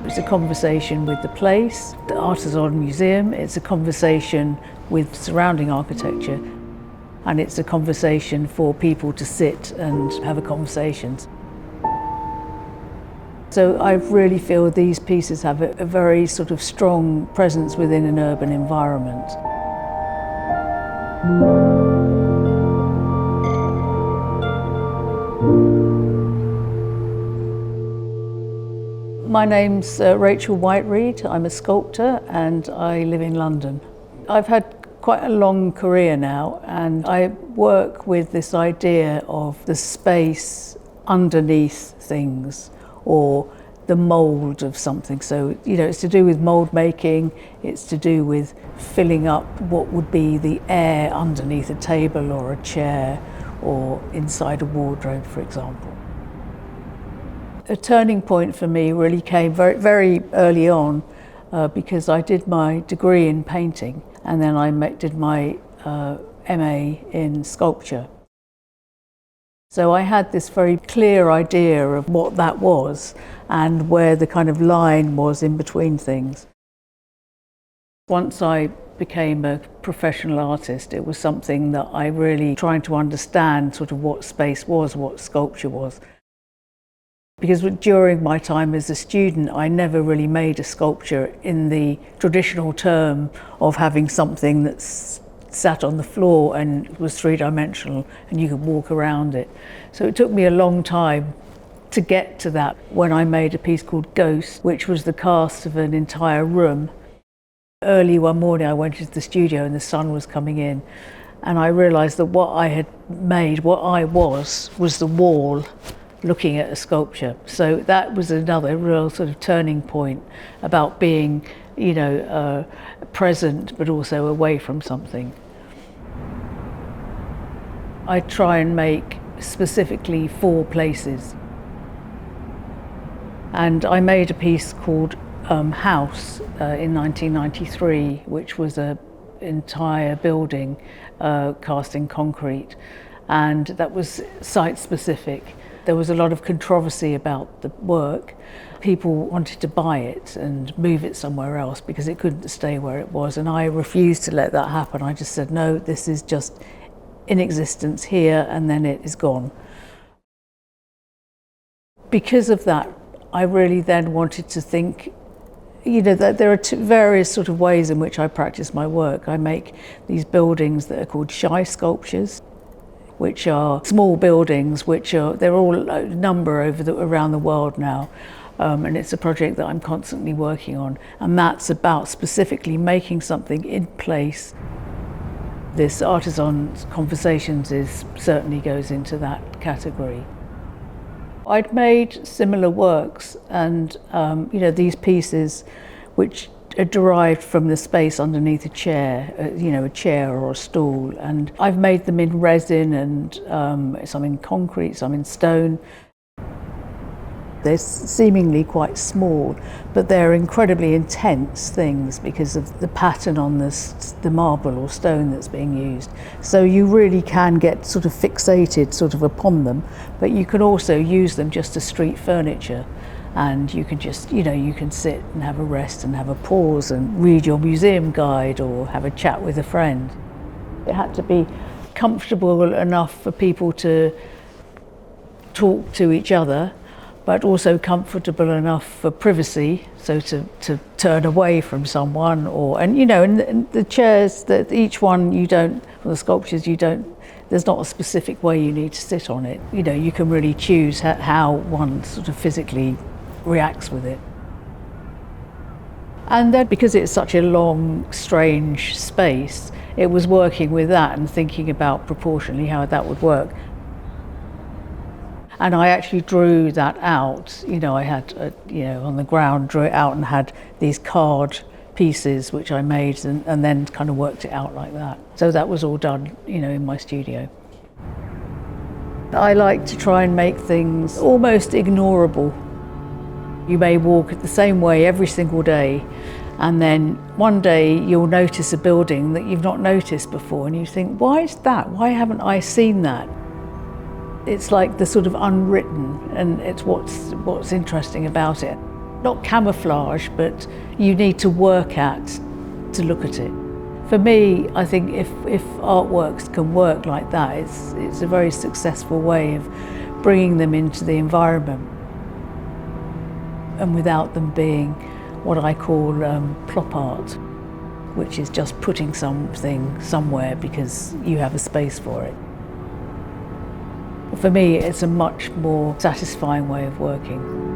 It's a conversation with the place, the Artizon Museum, it's a conversation with surrounding architecture, and it's a conversation for people to sit and have a conversation. So I really feel these pieces have a very sort of strong presence within an urban environment. My name's Rachel Whiteread. I'm a sculptor and I live in London. I've had quite a long career now, and I work with this idea of the space underneath things, or the mould of something. So, it's to do with mould making, it's to do with filling up what would be the air underneath a table or a chair or inside a wardrobe, for example. A turning point for me really came very, very early on because I did my degree in painting and then I did my MA in sculpture. So I had this very clear idea of what that was and where the kind of line was in between things. Once I became a professional artist, it was something that I really tried to understand sort of what space was, what sculpture was. Because during my time as a student, I never really made a sculpture in the traditional term of having something that's sat on the floor and was three-dimensional and you could walk around it. So it took me a long time to get to that when I made a piece called Ghost, which was the cast of an entire room. Early one morning I went into the studio and the sun was coming in, and I realised that what I had made, what I was the wall looking at a sculpture. So that was another real sort of turning point about being, present but also away from something. I try and make specifically 4 places. And I made a piece called House in 1993, which was an entire building cast in concrete, and that was site specific. There was a lot of controversy about the work. People wanted to buy it and move it somewhere else because it couldn't stay where it was, and I refused to let that happen. I just said, no, this is just in existence here and then it is gone. Because of that, I really then wanted to think, that there are various sort of ways in which I practice my work. I make these buildings that are called shy sculptures, which are small buildings, they're all a number around the world now. And it's a project that I'm constantly working on. And that's about specifically making something in place. This Artizon Conversations certainly goes into that category. I'd made similar works and, these pieces which are derived from the space underneath a chair, a chair or a stool. And I've made them in resin and some in concrete, some in stone. They're seemingly quite small, but they're incredibly intense things because of the pattern on the marble or stone that's being used. So you really can get sort of fixated sort of upon them, but you can also use them just as street furniture. And you can just, you can sit and have a rest and have a pause and read your museum guide or have a chat with a friend. It had to be comfortable enough for people to talk to each other, but also comfortable enough for privacy, so to turn away from someone, and the chairs, that each one or the sculptures there's not a specific way you need to sit on it. You can really choose how one sort of physically reacts with it. And then because it's such a long, strange space, it was working with that and thinking about proportionally how that would work. And I actually drew that out. I had, on the ground, drew it out and had these card pieces which I made and then kind of worked it out like that. So that was all done, in my studio. I like to try and make things almost ignorable. You may walk the same way every single day, and then one day you'll notice a building that you've not noticed before and you think, why is that? Why haven't I seen that? It's like the sort of unwritten, and it's what's interesting about it. not camouflage, but you need to work at to look at it. For me, I think if artworks can work like that, it's a very successful way of bringing them into the environment, and without them being what I call plop art, which is just putting something somewhere because you have a space for it. For me, it's a much more satisfying way of working.